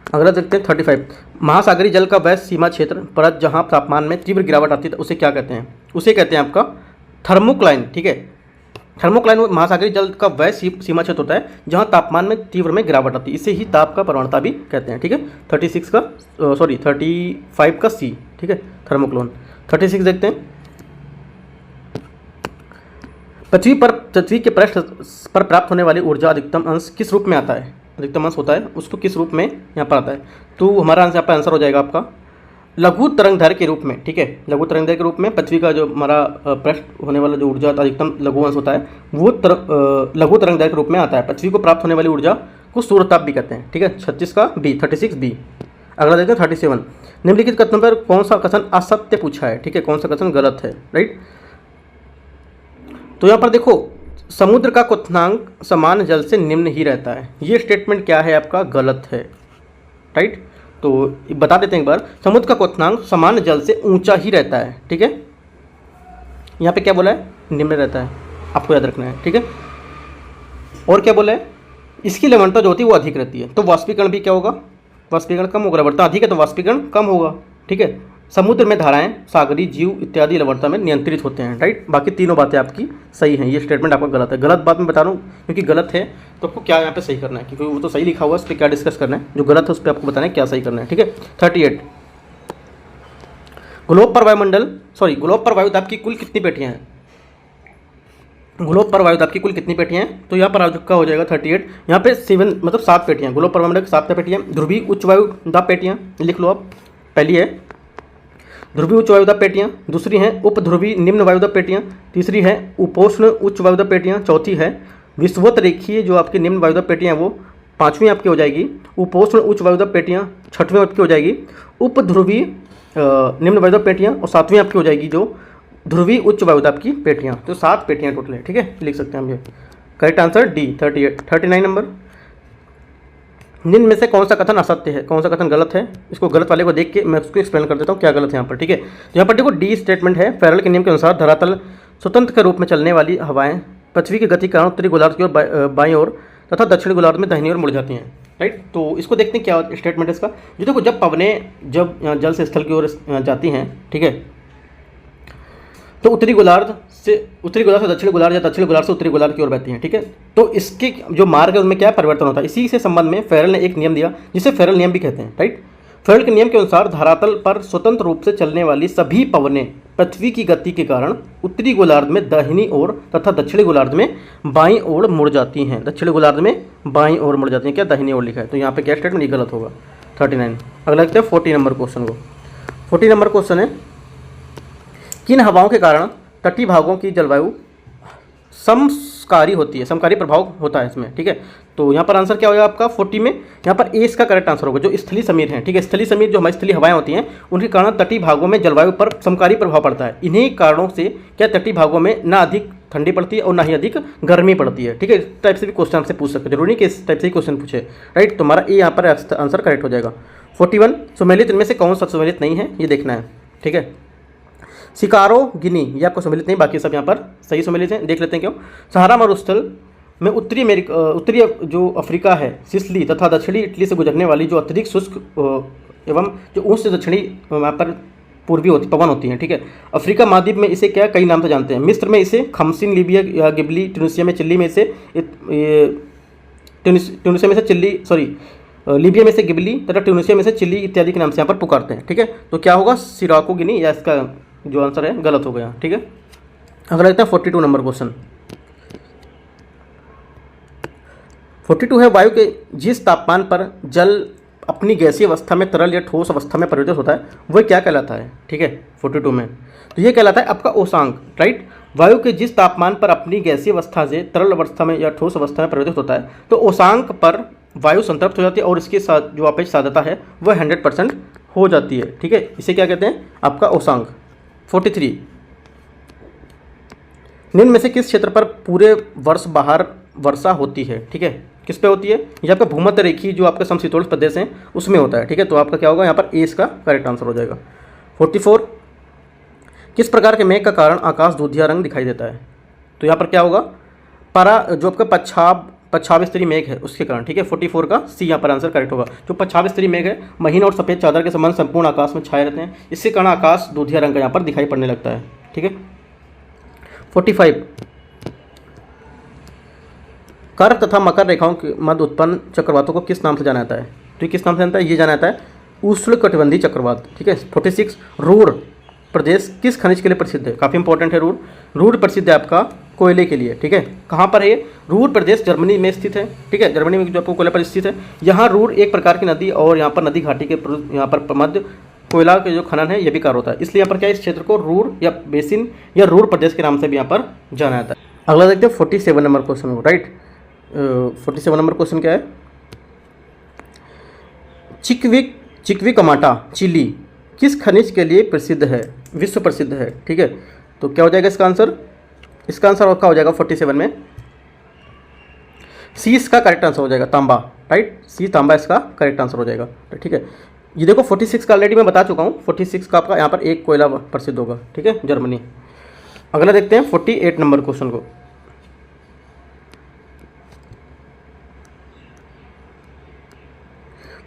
अगला देखते हैं 35, महासागरीय जल का वह सीमा क्षेत्र परत जहां तापमान में तीव्र गिरावट आती है उसे क्या कहते हैं? उसे कहते हैं आपका थर्मोक्लाइन, ठीक है। थर्मोक्लाइन महासागरीय जल का वह सीमा क्षेत्र होता है जहां तापमान में तीव्र में गिरावट आती है, इसे ही ताप का प्रवणता भी कहते हैं, ठीक है। 35 का सी, ठीक है, थर्मोक्लाइन। 36 देखते हैं, पृथ्वी के पृष्ठ पर प्राप्त होने वाली ऊर्जा अधिकतम अंश किस रूप में आता है? अधिकतम अंश होता है उसको किस रूप में यहाँ पर आता है। तो हमारा यहाँ पर आंसर हो जाएगा आपका लघु तरंगदैर्घ्य के रूप में, ठीक है। लघु तरंगदैर्घ्य के रूप में पृथ्वी का जो हमारा पृष्ठ होने वाला जो ऊर्जा अधिकतम लघु अंश होता है वो लघु तरंगदैर्घ्य के रूप में आता है। पृथ्वी को प्राप्त होने वाली ऊर्जा को सूर्यताप भी कहते हैं, ठीक है। 36 का बी, 36 बी। अगला देखते हैं 37। निम्नलिखित कथनों पर कौन सा कथन असत्य पूछा है, ठीक है, कौन सा कथन गलत है, राइट। तो यहाँ पर देखो समुद्र का क्वथनांक समान जल से निम्न ही रहता है, ये स्टेटमेंट क्या है आपका गलत है, राइट। तो बता देते हैं एक बार, समुद्र का क्वथनांक समान जल से ऊंचा ही रहता है, ठीक है। यहाँ पे क्या बोला है, निम्न रहता है, आपको याद रखना है, ठीक है। और क्या बोला है, इसकी लवणता जो होती है वो अधिक रहती है। तो वाष्पीकरण भी क्या होगा, वाष्पीकरण कम होगा, लवणता अधिक है तो वाष्पीकरण कम होगा, ठीक है। समुद्र में धाराएं, सागरी जीव इत्यादि लवणता में नियंत्रित होते हैं, राइट। बाकी तीनों बातें आपकी सही हैं, ये स्टेटमेंट आपका गलत है। गलत बात मैं बता रहा हूँ क्योंकि गलत है तो आपको क्या यहाँ पे सही करना है, क्योंकि वो तो सही लिखा हुआ है, उस पर क्या डिस्कस करना है, जो गलत है उस पर आपको बताना है क्या सही करना है, ठीक है। 38 ग्लोब पर वायुदाब की कुल कितनी पेटियाँ हैं। ग्लोब पर वायुदाब की कुल कितनी पेटियाँ हैं, तो यहाँ पर आपका हो जाएगा 38। यहाँ पे 7 मतलब 7 पेटियाँ, ग्लोब पर वायुमंडल की 7 पेटियाँ। ध्रुवीय उच्च वायुदाब पेटियाँ लिख लो आप, पहली है ध्रुवीय उच्च वायुदाब पेटियाँ, दूसरी हैं उपध्रुवीय निम्न वायुदाब पेटियाँ, तीसरी है उपोष्ण उच्च वायुदाब पेटियाँ, चौथी है विषुवत रेखीय जो आपकी निम्न वायुदाब पेटियाँ वो 5वीं आपकी हो जाएगी। उपोष्ण उच्च वायुदाब पेटियाँ 6वीं आपकी हो जाएगी। उपध्रुवीय निम्न वायुदाब पेटियाँ और 7वीं आपकी हो जाएगी जो ध्रुवीय उच्च वायुदाब की पेटियाँ। तो 7 पेटियाँ टोटल है, ठीक है, लिख सकते हैं हम ये। Correct answer D 38। 39 नंबर, निम्न में से कौन सा कथन असत्य है, कौन सा कथन गलत है। इसको गलत वाले को देख के मैं उसको एक्सप्लेन कर देता हूँ क्या गलत है यहाँ पर, ठीक है। तो यहाँ पर देखो डी स्टेटमेंट है, फेरेल के नियम के अनुसार धरातल स्वतंत्र के रूप में चलने वाली हवाएं पृथ्वी की गति के कारण उत्तरी गोलार्ध की ओर बाईं ओर तथा दक्षिणी गोलार्ध में दाहिनी ओर मुड़ जाती हैं, राइट। तो इसको देखते हैं क्या स्टेटमेंट है इसका। जो देखो जब पवनें जब जल से स्थल की ओर जाती हैं, ठीक है, तो उत्तरी गोलार्ध से दक्षिणी गोलार्ध या दक्षिणी गोलार्ध से उत्तरी गोलार्ध की ओर बहती हैं, ठीक है। तो इसके जो मार्ग है उनमें क्या परिवर्तन होता है, इसी से संबंध में फेरेल ने एक नियम दिया जिसे फेरेल नियम भी कहते हैं, राइट। फेरेल के नियम के अनुसार धरातल पर स्वतंत्र रूप से चलने वाली सभी पवनें पृथ्वी की गति के कारण उत्तरी गोलार्ध में दाहिनी ओर तथा दक्षिणी गोलार्ध में बाईं ओर मुड़ जाती हैं। दक्षिणी गोलार्ध में बाईं ओर मुड़ जाती हैं, क्या दाहिनी ओर लिखा है, तो यहाँ पे क्या स्टेटमेंट ये गलत होगा। 39। अगला देखते हैं 40 नंबर क्वेश्चन को। 40 नंबर क्वेश्चन है, किन हवाओं के कारण तटीय भागों की जलवायु समकारी होती है, समकारी प्रभाव होता है इसमें, ठीक है। तो यहाँ पर आंसर क्या होगा आपका 40 में, यहाँ पर ए इसका करेक्ट आंसर होगा, जो स्थलीय समीर हैं, ठीक है। स्थलीय समीर जो हमारी स्थलीय हवाएं होती हैं उनके कारण तटीय भागों में जलवायु पर समकारी प्रभाव पड़ता है। इन्हीं कारणों से क्या तटीय भागों में ना अधिक ठंडी पड़ती है और ना ही अधिक गर्मी पड़ती है, ठीक है। इस टाइप से भी क्वेश्चन आपसे पूछ सकते हैं, जरूरी नहीं कि इस टाइप से ही क्वेश्चन पूछे, राइट। तो हमारा ए यहाँ पर आंसर करेक्ट हो जाएगा। 41 सुमेलित इनमें से कौन सा सुमेलित नहीं है ये देखना है, ठीक है। शिकारो गिनी ये आपको सम्मिलित नहीं, बाकी सब यहाँ पर सही सम्मिलित हैं, देख लेते हैं क्यों। सहारा मरुस्थल में उत्तरी जो अफ्रीका है, सिसिली तथा दक्षिणी इटली से गुजरने वाली जो अत्यधिक शुष्क एवं जो ऊँच से दक्षिणी वहाँ पर पूर्वी पवन होती हैं, ठीक है। अफ्रीका महाद्वीप में इसे क्या कई नाम से जानते हैं। मिस्र में इसे खमसिन, लीबिया या गिबली, ट्यूनिसिया में चिल्ली में इसे ट्यूनिसिया में से चिल्ली लीबिया में से गिबली तथा ट्यूनिसिया में से चिल्ली इत्यादि के नाम से यहाँ पर पुकारते हैं, ठीक है। तो क्या होगा सिराको गिनी, या इसका जो आंसर है गलत हो गया, ठीक है। अगला देखते हैं 42 नंबर क्वेश्चन। 42 है, वायु के जिस तापमान पर जल अपनी गैसीय अवस्था में तरल या ठोस अवस्था में परिवर्तित होता है वह क्या कहलाता है, ठीक है। 42 में तो ये कहलाता है आपका ओसांक, राइट। वायु के जिस तापमान पर अपनी गैसीय अवस्था से तरल अवस्था में या ठोस अवस्था में परिवर्तित होता है तो ओसांक पर वायु संतृप्त हो जाती है और इसके साथ जो आपेक्षिक साध्यता है वह 100% हो जाती है, ठीक है। इसे क्या कहते हैं आपका ओसांक। 43 निम्न में से किस क्षेत्र पर पूरे वर्ष बाहर वर्षा होती है, ठीक है। किस पे होती है, ये आपका भूमध्य रेखीय जो आपका समशीतोष्ण प्रदेश है उसमें होता है, ठीक है। तो आपका क्या होगा यहाँ पर ए इसका करेक्ट आंसर हो जाएगा। 44 किस प्रकार के मेघ का कारण आकाश दूधिया रंग दिखाई देता है, तो यहाँ पर क्या होगा जो आपका पच्छाव स्तरीय मेघ है उसके कारण, ठीक है। 44 का सी यहाँ पर आंसर करेक्ट होगा। जो पच्छाव स्तरीय मेघ है महीन और सफ़ेद चादर के समान संपूर्ण आकाश में छाए रहते हैं, इसके कारण आकाश दूधिया रंग का यहाँ पर दिखाई पड़ने लगता है, ठीक है। 45 कर्क तथा मकर रेखाओं के मध्य उत्पन्न चक्रवातों को किस नाम से जाना जाता है, तो किस नाम से जानता है, ये जाना जाता है उष्णकटिबंधीय चक्रवात, ठीक है। 46 रूर प्रदेश किस खनिज के लिए प्रसिद्ध है, काफ़ी इंपॉर्टेंट है। रूर प्रसिद्ध है आपका कोयले के लिए, ठीक है। कहाँ पर है? रूर प्रदेश जर्मनी में स्थित है, ठीक है। जर्मनी में जो आपको कोयला पर स्थित है। यहाँ रूर एक प्रकार की नदी और यहाँ पर नदी घाटी के यहाँ पर मध्य कोयला के जो खनन है ये भी कार्य होता है। इसलिए यहाँ पर क्या है, इस क्षेत्र को रूर या बेसिन या रूर प्रदेश के नाम से भी यहाँ पर जाना जाता है। अगला देखते हैं 47 नंबर क्वेश्चन को, राइट। 47 नंबर क्वेश्चन क्या है? चिक्विकमाटा चिली किस खनिज के लिए प्रसिद्ध है? विश्व प्रसिद्ध है, ठीक है। तो क्या हो जाएगा इसका आंसर? इसका आंसर क्या हो जाएगा 47 में? सी इसका करेक्ट आंसर हो जाएगा, तांबा, राइट। सी तांबा इसका करेक्ट आंसर हो जाएगा, ठीक है। ये देखो 46 का ऑलरेडी मैं बता चुका हूँ। 46 का आपका यहाँ पर एक कोयला प्रसिद्ध होगा, ठीक है, जर्मनी। अगला देखते हैं 48 नंबर क्वेश्चन को।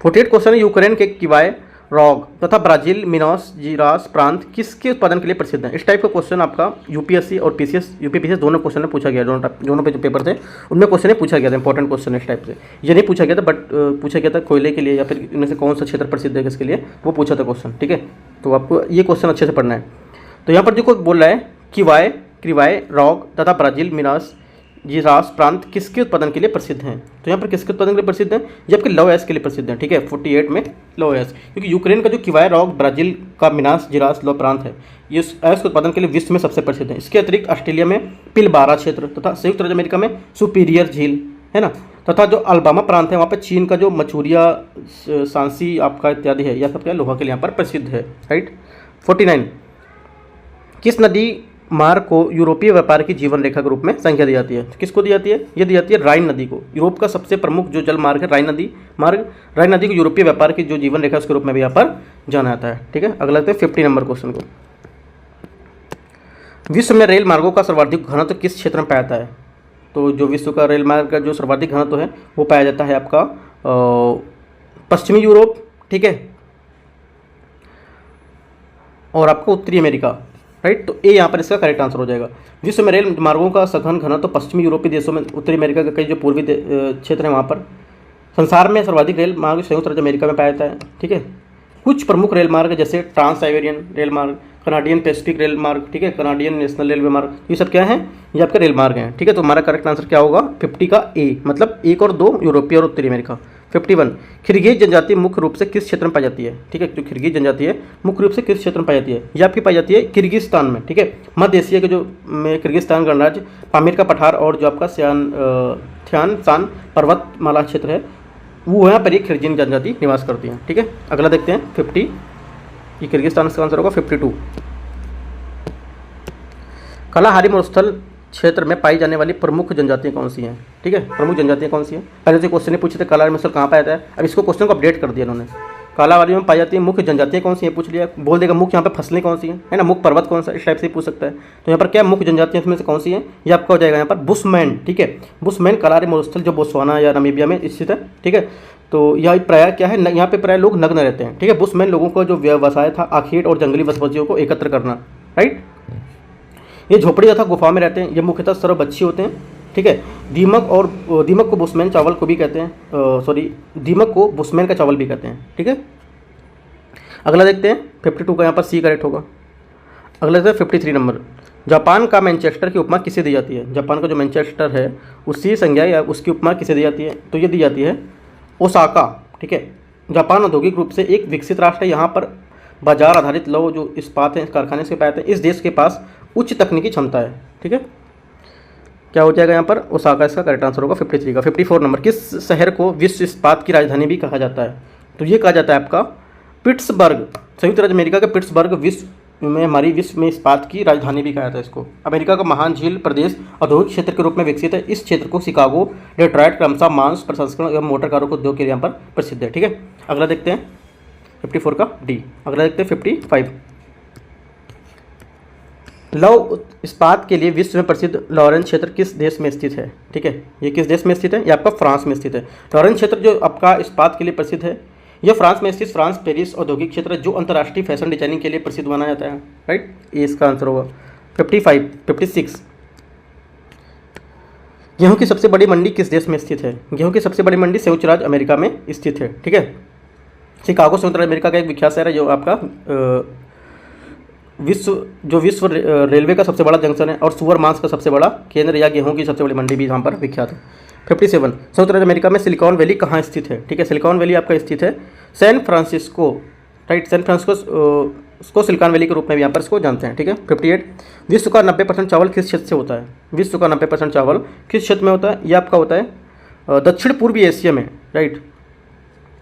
48 क्वेश्चन है, यूक्रेन के किवाय रॉग तथा ब्राजील मिनास जिरास प्रांत किसके उत्पादन के लिए प्रसिद्ध है? इस टाइप का क्वेश्चन आपका यूपीएससी और पीसीएस, यूपीपीसीएस दोनों क्वेश्चन में पूछा गया, दोनों पे जो पेपर थे उनमें क्वेश्चन पूछा गया था, इंपॉर्टेंट क्वेश्चन इस टाइप से। ये नहीं पूछा गया था, बट पूछा गया था कोयले के लिए या फिर इनमें से कौन सा क्षेत्र प्रसिद्ध है किसके लिए, वो पूछा था क्वेश्चन, ठीक है। तो आपको ये क्वेश्चन अच्छे से पढ़ना है। तो यहाँ पर जो बोल रहा है किवाय रॉग तथा ब्राजील मिनास जिरास प्रांत किसके उत्पादन के लिए प्रसिद्ध हैं? तो यहाँ पर किसके उत्पादन के लिए प्रसिद्ध हैं? जबकि लौह अयस्क के लिए प्रसिद्ध हैं, ठीक है। 48 में लौह अयस्क, क्योंकि यूक्रेन का जो किवाय रॉक, ब्राजील का मिनास जिरास लौह प्रांत है, ये अयस्क उत्पादन के लिए विश्व में सबसे प्रसिद्ध है। इसके अतिरिक्त ऑस्ट्रेलिया में पिलबारा क्षेत्र तथा संयुक्त राज्य अमेरिका में सुपीरियर झील है ना, तथा जो अल्बामा प्रांत है वहाँ पर चीन का जो मचूरिया सांसी आपका इत्यादि है, यह सब क्या लोहा के लिए यहाँ पर प्रसिद्ध है, राइट। 49 किस नदी मार्ग को यूरोपीय व्यापार की जीवन रेखा के रूप में संज्ञा दी जाती है? किसको दी जाती है? ये दी जाती है राइन नदी को। यूरोप का सबसे प्रमुख जो जल मार्ग है राइन नदी को यूरोपीय व्यापार की जो जीवन रेखा उसके रूप में भी यहाँ पर जाना जाता है, ठीक है। अगला देखते हैं 50 नंबर क्वेश्चन को। विश्व में रेल मार्गों का सर्वाधिक घनत्व किस क्षेत्र में पाया जाता है? तो जो विश्व का रेल मार्ग का जो सर्वाधिक घनत्व है वो पाया जाता है आपका पश्चिमी यूरोप, ठीक है, और आपका उत्तरी अमेरिका, राइट। तो ए यहाँ पर इसका करेक्ट आंसर हो जाएगा। विश्व में रेल मार्गों का सघन घनत्व तो पश्चिमी यूरोपीय देशों में, उत्तरी अमेरिका के कई जो पूर्वी क्षेत्र हैं वहाँ पर। संसार में सर्वाधिक रेल मार्ग संयुक्त राज्य अमेरिका में पाया जाता है, ठीक है। कुछ प्रमुख रेल मार्ग जैसे ट्रांस साइबेरियन रेल मार्ग, कनाडियन पैसिफिक रेल मार्ग, ठीक है, कनाडियन नेशनल रेलवे मार्ग, ये सब क्या है? ये आपके रेल मार्ग हैं, ठीक है। तो हमारा करेक्ट आंसर क्या होगा? 50 का ए, मतलब 1 और 2 यूरोपीय और उत्तरी अमेरिका। 51 किर्गिज जनजाति मुख्य रूप से किस क्षेत्र में पाई जाती है? ठीक है, जो किर्गिज जनजाति है मुख्य रूप से किस क्षेत्र में पाई जाती है? ये आपकी पाई जाती है किर्गिस्तान में, ठीक है। मध्य एशिया के जो में किर्गिस्तान गणराज्य, पामीर का पठार और जो आपका थ्यान शान पर्वतमाला क्षेत्र है वो यहाँ पर एक किर्गिज जनजाति निवास करती है, ठीक है। अगला देखते हैं 50, ये किर्गिस्तान का आंसर होगा 52। कालाहारी मरुस्थल क्षेत्र में पाई जाने वाली प्रमुख जनजातियाँ कौन सी हैं? ठीक है, प्रमुख जनजातियाँ कौन सी हैं? पहले से क्वेश्चन ने पूछे थे कालाहारी मरुस्थल कहाँ पाया जाता है, अब इसको क्वेश्चन को अपडेट कर दिया उन्होंने। कालाहारी में पाई जाती है मुख्य जनजातियाँ कौन सी हैं पूछ लिया, बोल देगा मुख्य यहाँ पे फसलें कौन सी हैं, है ना, मुख्य पर्वत कौन सा, इस टाइप से पूछ सकता है। तो यहाँ पर क्या मुख्य जनजातियाँ इसमें से कौन सी हैं? ये आपका हो जाएगा यहाँ पर बुशमैन, ठीक है। बुशमैन कालाहारी मरुस्थल जो बोत्सवाना या नामीबिया में स्थित है, ठीक है। तो यह प्राय क्या है, यहाँ पे प्राय लोग नग्न रहते हैं, ठीक है। बुशमैन लोगों का जो व्यवसाय था आखेट और जंगली वनस्पतियों को एकत्र करना, राइट। ये झोपड़ी तथा गुफा में रहते हैं, ये मुख्यतः सर्वभक्षी होते हैं, ठीक है। दीमक को बुशमैन चावल को भी कहते हैं, दीमक को बुशमैन का चावल भी कहते हैं, ठीक है। अगला देखते हैं 52 का यहाँ पर सी करेक्ट होगा। अगला देखते हैं 53 नंबर। जापान का मैनचेस्टर की उपमा किसे दी जाती है? जापान का जो मैनचेस्टर है उसकी संज्ञा या उसकी उपमा किसे दी जाती है? तो ये दी जाती है ओसाका, ठीक है। जापान औद्योगिक रूप से एक विकसित राष्ट्र है, यहाँ पर बाजार आधारित लौह जो इस्पात है कारखाने से पाए जाते हैं। इस देश के पास उच्च तकनीकी क्षमता है, ठीक है। क्या हो जाएगा यहाँ पर? ओसाका इसका करेक्ट आंसर होगा 53 का। 54 नंबर। किस शहर को विश्व इस्पात की राजधानी भी कहा जाता है? तो ये कहा जाता है आपका पिट्सबर्ग। संयुक्त राज्य अमेरिका के पिट्सबर्ग विश्व में इस्पात की राजधानी भी कहा जाता है इसको। अमेरिका का महान झील प्रदेश औद्योगिक क्षेत्र के रूप में विकसित है। इस क्षेत्र को शिकागो, डेट्रॉयट क्रमशः मांस प्रसंस्करण एवं मोटर कारों के उद्योग के लिए यहाँ पर प्रसिद्ध है, ठीक है। अगला देखते हैं 54 का डी। अगला देखते हैं 55। लौह इस्पात के लिए विश्व में प्रसिद्ध लॉरेंस क्षेत्र किस देश में स्थित है? ठीक है, ये किस देश में स्थित है? ये आपका फ्रांस में स्थित है। लॉरेंस क्षेत्र जो आपका इस्पात के लिए प्रसिद्ध है, यह फ्रांस में स्थित फ्रांस पेरिस औद्योगिक क्षेत्र जो अंतर्राष्ट्रीय फैशन डिजाइनिंग के लिए प्रसिद्ध माना जाता है, राइट। ये इसका आंसर होगा 56। गेहूं की सबसे बड़ी मंडी किस देश में स्थित है? गेहूं की सबसे बड़ी मंडी संयुक्त राज्य अमेरिका में स्थित है, ठीक है। शिकागो संयुक्त राज्य अमेरिका का एक विख्यात शहर है जो आपका विश्व रेलवे का सबसे बड़ा जंक्शन है और सुअर मांस का सबसे बड़ा केंद्र या गेहूं की सबसे बड़ी मंडी भी यहाँ पर विख्यात है। 57 संयुक्त राज्य अमेरिका में सिलिकॉन वैली कहाँ स्थित है? ठीक है, सिलिकॉन वैली आपका स्थित है San Francisco, right, San Francisco उसको सिलिकॉन वैली के रूप में भी यहाँ पर इसको जानते हैं। ठीक है। 58 विश्व का 90% चावल किस क्षेत्र से होता है? विश्व का 90% चावल किस क्षेत्र में होता है? ये आपका होता है दक्षिण पूर्वी एशिया में, राइट,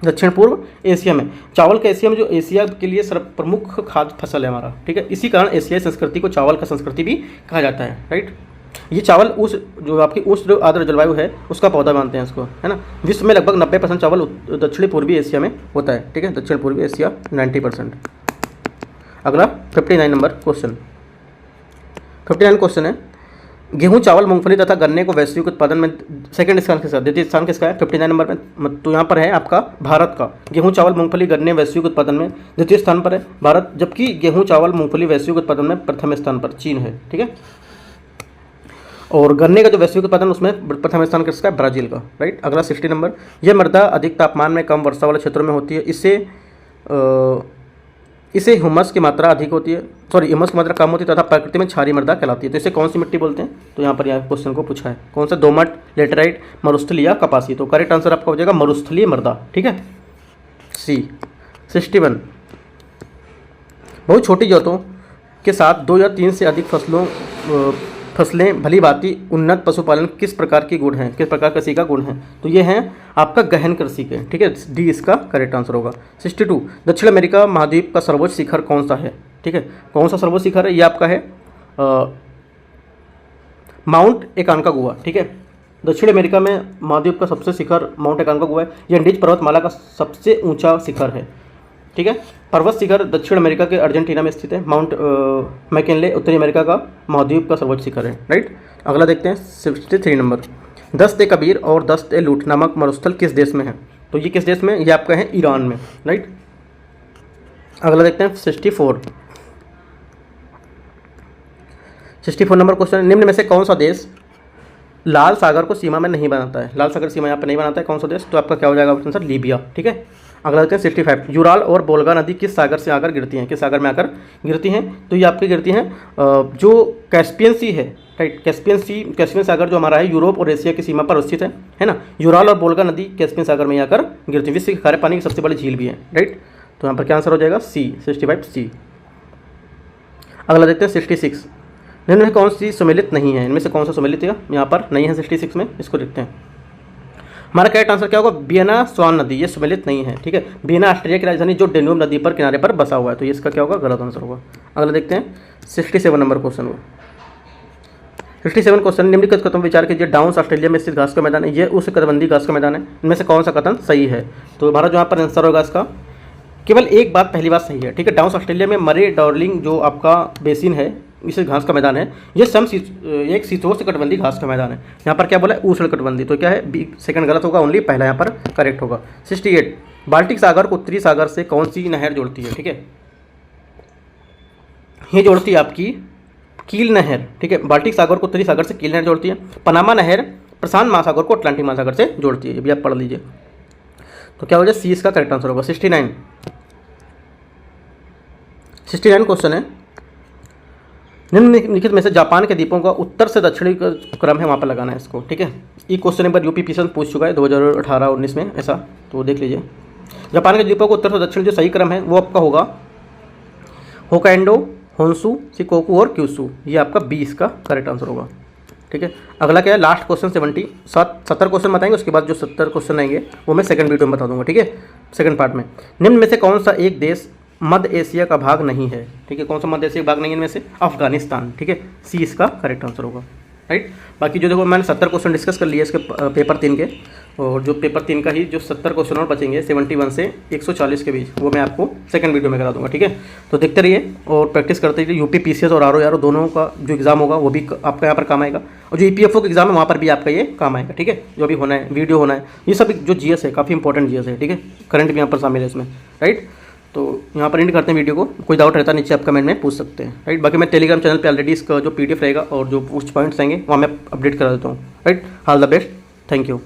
दक्षिण पूर्व एशिया में। चावल का एशिया में जो एशिया के लिए प्रमुख खाद्य फसल है हमारा, ठीक है, इसी कारण एशियाई संस्कृति को चावल का संस्कृति भी कहा जाता है, राइट। ये चावल उस जो आपकी उष्ण आर्द्र जलवायु है उसका पौधा मानते हैं इसको, है ना। विश्व में लगभग 90% चावल दक्षिण पूर्वी एशिया में होता है, ठीक है, दक्षिण पूर्वी एशिया 90%। अगला 59 नंबर क्वेश्चन, 59 क्वेश्चन है, गेहूं, चावल, मूंगफली तथा गन्ने को वैश्विक उत्पादन में सेकंड स्थान किसका, द्वितीय स्थान किसका है? 59 नंबर में तो यहाँ पर है आपका भारत का। गेहूं, चावल, मूंगफली, गन्ने वैश्विक उत्पादन में द्वितीय स्थान पर है भारत, जबकि गेहूं, चावल, मूंगफली वैश्विक उत्पादन में प्रथम स्थान पर चीन है, ठीक है। और गन्ने का जो वैश्विक उत्पादन उसमें प्रथम स्थान किसका है? ब्राज़ील का, राइट। अगला 60 नंबर, यह मृदा अधिक तापमान में कम वर्षा वाले क्षेत्रों में होती है, इससे ह्यूमस की मात्रा अधिक होती है, ह्यूमस की मात्रा कम होती है तथा प्रकृति में क्षारीय मृदा कहलाती है। तो इसे कौन सी मिट्टी बोलते हैं? तो यहाँ पर क्वेश्चन को पूछा है कौन सा, दोमट, लेटेराइट, मरुस्थलीय या कपासी। तो करेक्ट आंसर आपका हो जाएगा मरुस्थलीय मृदा, ठीक है, सी। 61 बहुत छोटी जोतों के साथ 2 या 3 से अधिक फसलें भली भांति उन्नत पशुपालन किस प्रकार की गुण हैं, किस प्रकार कृषि का गुण है? तो ये हैं आपका गहन कृषि के, ठीक है, डी इसका करेक्ट आंसर होगा। 62 दक्षिण अमेरिका महाद्वीप का सर्वोच्च शिखर कौन सा है? ठीक है, कौन सा सर्वोच्च शिखर है? ये आपका है माउंट एकांकागुआ, ठीक है। दक्षिण अमेरिका में महाद्वीप का सबसे शिखर माउंट एकांकागुआ है। यह एंडीज पर्वतमाला का सबसे ऊंचा शिखर है, ठीक है। पर्वत शिखर दक्षिण अमेरिका के अर्जेंटीना में स्थित है। माउंट मैकिनले उत्तरी अमेरिका का महाद्वीप का सर्वोच्च शिखर है, राइट। अगला देखते हैं 63 नंबर, दस्त-ए-कबीर और दस्त-ए-लूट नामक मरुस्थल किस देश में है? तो ये किस देश में? ये आपका है ईरान में, राइट। अगला देखते हैं 64 नंबर क्वेश्चन, निम्न में से कौन सा देश लाल सागर को सीमा में नहीं बनाता है? लाल सागर सीमा यहाँ पर नहीं बनाता है, कौन सा देश? तो आपका क्या हो जाएगा आंसर? लीबिया, ठीक है। अगला देखते हैं 65 यूराल और वोल्गा नदी किस सागर से आकर गिरती हैं? किस सागर में आकर गिरती हैं? तो ये आपकी गिरती हैं जो कैस्पियन सी है, राइट, कैस्पियन सागर जो हमारा है यूरोप और एशिया की सीमा पर स्थित है ना। यूराल और वोल्गा नदी कैस्पियन सागर में आकर गिरती है, विश्व के खारे पानी की सबसे बड़ी झील भी है, राइट। तो यहाँ पर क्या आंसर हो जाएगा? सी, 65 सी। अगला देखते हैं 66 निम्न में कौन सी सम्मिलित नहीं है? इनमें से कौन सा सम्मिलित है यहाँ पर नहीं है 66 में? इसको देखते हैं। हमारा करेक्ट आंसर क्या होगा? वियना स्वान नदी, ये सम्मिलित नहीं है, ठीक है। वियना ऑस्ट्रिया की राजधानी जो डेन्यूब नदी पर किनारे पर बसा हुआ है, तो ये इसका क्या होगा? गलत आंसर होगा। अगला देखते हैं 67 नंबर क्वेश्चन को। 67 क्वेश्चन, निम्नलिखित कथन विचार कीजिए, डाउन्स ऑस्ट्रेलिया में स्थित घास का मैदान है, ये उस कटबंधी घास का मैदान है, इनमें से कौन सा कथन सही है? तो हमारा जो यहाँ पर आंसर होगा इसका केवल एक बात, पहली बात सही है, ठीक है। डाउन्स ऑस्ट्रेलिया में मरे डार्लिंग जो आपका बेसिन है, इसे घास का मैदान है, ये एक शीतोष्ण कटबंधी घास का मैदान है। यहाँ पर क्या बोला है? उष्ण कटबंधी, तो क्या है? बी सेकंड गलत होगा, ओनली पहला यहाँ पर करेक्ट होगा। 68 बाल्टिक सागर को उत्तरी सागर से कौन सी नहर जोड़ती है? ठीक है, ये जोड़ती है आपकी कील नहर, ठीक है। बाल्टिक सागर को उत्तरी सागर से कील नहर जोड़ती है। पनामा नहर प्रशांत महासागर को अटलांटिक महासागर से जोड़ती है, ये भी आप पढ़ लीजिए। तो क्या हो जाए? सी इसका करेक्ट आंसर होगा। 69 क्वेश्चन है, निम्नलिखित में से जापान के द्वीपों का उत्तर से दक्षिणी क्रम है, वहाँ पर लगाना है इसको, ठीक है। ये क्वेश्चन एक बार यूपी पीएससी पूछ चुका है 2018-19 में ऐसा, तो देख लीजिए। जापान के द्वीपों को उत्तर से दक्षिण जो सही क्रम है वो आपका होगा होकाइडो, होन्शु, शिकोकू और क्यूशु, ये आपका 20 का करेक्ट आंसर होगा, ठीक है। अगला क्या है? लास्ट क्वेश्चन 70 क्वेश्चन बताएंगे, उसके बाद जो 70 क्वेश्चन आएंगे वो मैं सेकंड वीडियो में बता दूंगा, ठीक है, सेकंड पार्ट में। निम्न में से कौन सा एक देश मध्य एशिया का भाग नहीं है? ठीक है, कौन सा मध्य एशिया का भाग नहीं है इनमें से? अफगानिस्तान, ठीक है, सी इसका करेक्ट आंसर होगा, राइट। बाकी जो देखो मैंने 70 क्वेश्चन डिस्कस कर लिए इसके पेपर 3 के, और जो पेपर 3 का ही जो 70 क्वेश्चन और बचेंगे 71 से 140 के बीच, वो मैं आपको सेकंड वीडियो में करा दूंगा, ठीक है। तो देखते रहिए और प्रैक्टिस करते रहिए। यूपी पीसीएस और आरओ दोनों का जो एग्जाम होगा वो भी आपका यहाँ पर काम आएगा, और जो ईपीएफओ का एग्जाम है वहाँ पर भी आपका ये काम आएगा, ठीक है। जो भी होना है, वीडियो होना है, ये सब जो जीएस है काफ़ी इंपॉर्टेंट जीएस है, ठीक है। करंट भी यहाँ पर शामिल है इसमें, राइट। तो यहाँ पर एंड करते हैं वीडियो को। कोई डाउट रहता है नीचे आप कमेंट में पूछ सकते हैं, राइट। बाकी मैं टेलीग्राम चैनल पे ऑलरेडी इसका जो पीडीएफ रहेगा और जो कुछ पॉइंट्स आएंगे वहाँ मैं अपडेट करा देता हूँ, right. All the best, thank you.